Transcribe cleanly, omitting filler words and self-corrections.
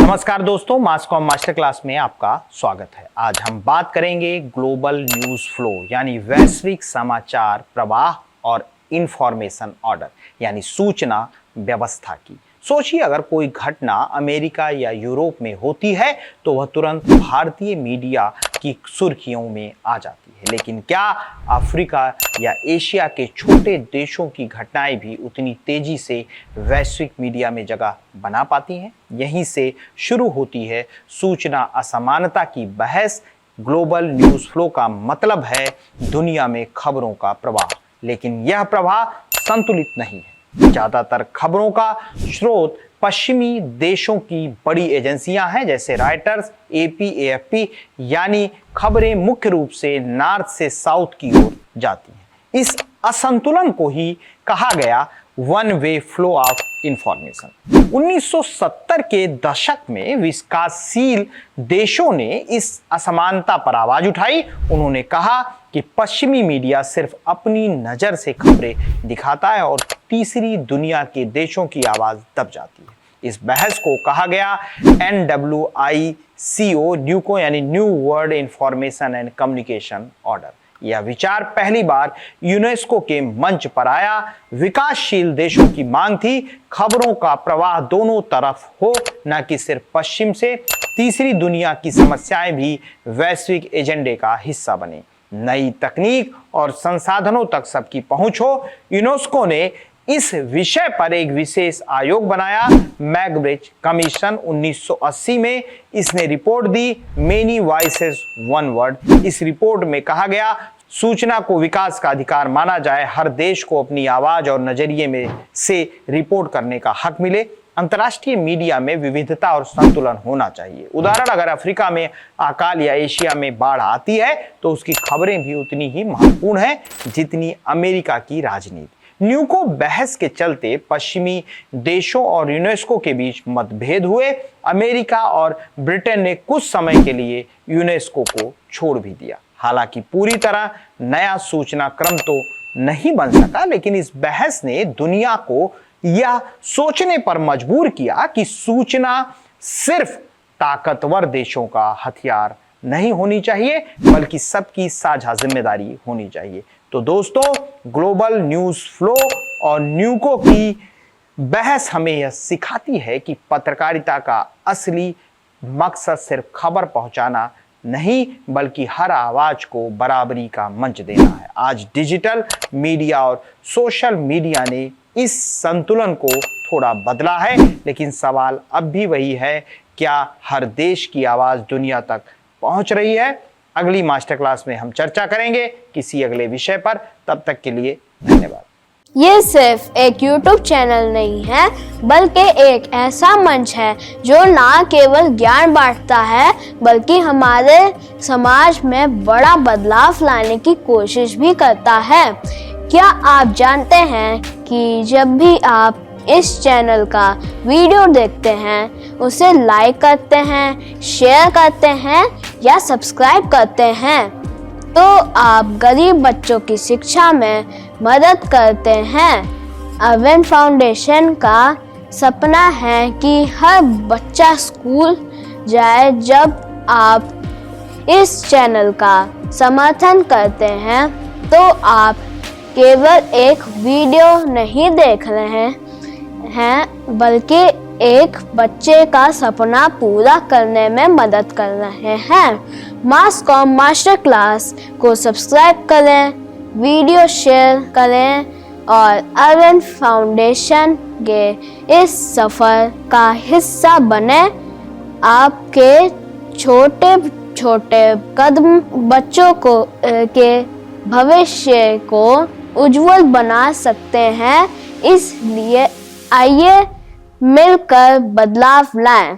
नमस्कार दोस्तों, मास com master class में आपका स्वागत है। आज हम बात करेंगे ग्लोबल न्यूज फ्लो यानी वैश्विक समाचार प्रवाह और इंफॉर्मेशन ऑर्डर यानी सूचना व्यवस्था की। सोचिए, अगर कोई घटना अमेरिका या यूरोप में होती है तो वह तुरंत भारतीय मीडिया की सुर्खियों में आ जाती है, लेकिन क्या अफ्रीका या एशिया के छोटे देशों की घटनाएं भी उतनी तेजी से वैश्विक मीडिया में जगह बना पाती हैं? यहीं से शुरू होती है सूचना असमानता की बहस। ग्लोबल न्यूज फ्लो का मतलब है दुनिया में खबरों का प्रवाह, लेकिन यह प्रवाह संतुलित नहीं है। ज्यादातर खबरों का स्रोत पश्चिमी देशों की बड़ी एजेंसियां हैं, जैसे रॉयटर्स, एपी, एएफपी, यानी खबरें मुख्य रूप से नॉर्थ से साउथ की ओर जाती हैं। इस असंतुलन को ही कहा गया one way flow of information. 1970 के दशक में विकासशील देशों ने इस असमानता पर आवाज उठाई। उन्होंने कहा कि पश्चिमी मीडिया सिर्फ अपनी नजर से खबरें दिखाता है और तीसरी दुनिया के देशों की आवाज दब जाती है। इस बहस को कहा गया NWICO न्यूको यानी new world information and communication order. यह विचार पहली बार यूनेस्को के मंच पर आया। विकासशील देशों की मांग थी खबरों का प्रवाह दोनों तरफ हो, न कि सिर्फ पश्चिम से। तीसरी दुनिया की समस्याएं भी वैश्विक एजेंडे का हिस्सा बने। नई तकनीक और संसाधनों तक सबकी पहुंच हो। यूनेस्को ने इस विषय पर एक विशेष आयोग बनाया, मैकब्रिज कमीशन। 1980 में इसने रिपोर्ट दी, मेनी वॉइसेस वन वर्ड। इस रिपोर्ट में कहा गया सूचना को विकास का अधिकार माना जाए, हर देश को अपनी आवाज और नजरिए में से रिपोर्ट करने का हक मिले। अंतर्राष्ट्रीय मीडिया में विविधता और संतुलन होना चाहिए। उदाहरण, अगर अफ्रीका में अकाल या एशिया में बाढ़ आती है तो उसकी खबरें भी उतनी ही महत्वपूर्ण है जितनी अमेरिका की राजनीति। न्यूको बहस के चलते पश्चिमी देशों और यूनेस्को के बीच मतभेद हुए। अमेरिका और ब्रिटेन ने कुछ समय के लिए यूनेस्को को छोड़ भी दिया। हालांकि पूरी तरह नया सूचना क्रम तो नहीं बन सका, लेकिन इस बहस ने दुनिया को यह सोचने पर मजबूर किया कि सूचना सिर्फ ताकतवर देशों का हथियार नहीं होनी चाहिए, बल्कि सबकी साझा जिम्मेदारी होनी चाहिए। तो दोस्तों, ग्लोबल न्यूज फ्लो और न्यूको की बहस हमें यह सिखाती है कि पत्रकारिता का असली मकसद सिर्फ खबर पहुंचाना नहीं, बल्कि हर आवाज को बराबरी का मंच देना है। आज डिजिटल मीडिया और सोशल मीडिया ने इस संतुलन को थोड़ा बदला है, लेकिन सवाल अब भी वही है, क्या हर देश की आवाज दुनिया तक पहुंच रही है? अगली मास्टर क्लास में हम चर्चा करेंगे किसी अगले विषय पर। तब तक के लिए धन्यवाद। ये सिर्फ एक YouTube चैनल नहीं है, बल्कि एक ऐसा मंच है जो ना केवल ज्ञान बांटता है, बल्कि हमारे समाज में बड़ा बदलाव लाने की कोशिश भी करता है। क्या आप जानते हैं कि जब भी आप इस चैनल का वीडियो देखते हैं, उसे लाइक करते हैं, शेयर करते हैं या सब्सक्राइब करते हैं, तो आप गरीब बच्चों की शिक्षा में मदद करते हैं। अवेन फाउंडेशन का सपना है कि हर बच्चा स्कूल जाए। जब आप इस चैनल का समर्थन करते हैं तो आप केवल एक वीडियो नहीं देख रहे हैं, बल्कि एक बच्चे का सपना पूरा करने में मदद कर रहे हैं। मास कॉम मास्टर क्लास को सब्सक्राइब करें, वीडियो शेयर करें और अवेन फाउंडेशन के इस सफ़र का हिस्सा बने। आपके छोटे छोटे कदम बच्चों को के भविष्य को उज्जवल बना सकते हैं। इसलिए आइए मिलकर बदलाव लाएं।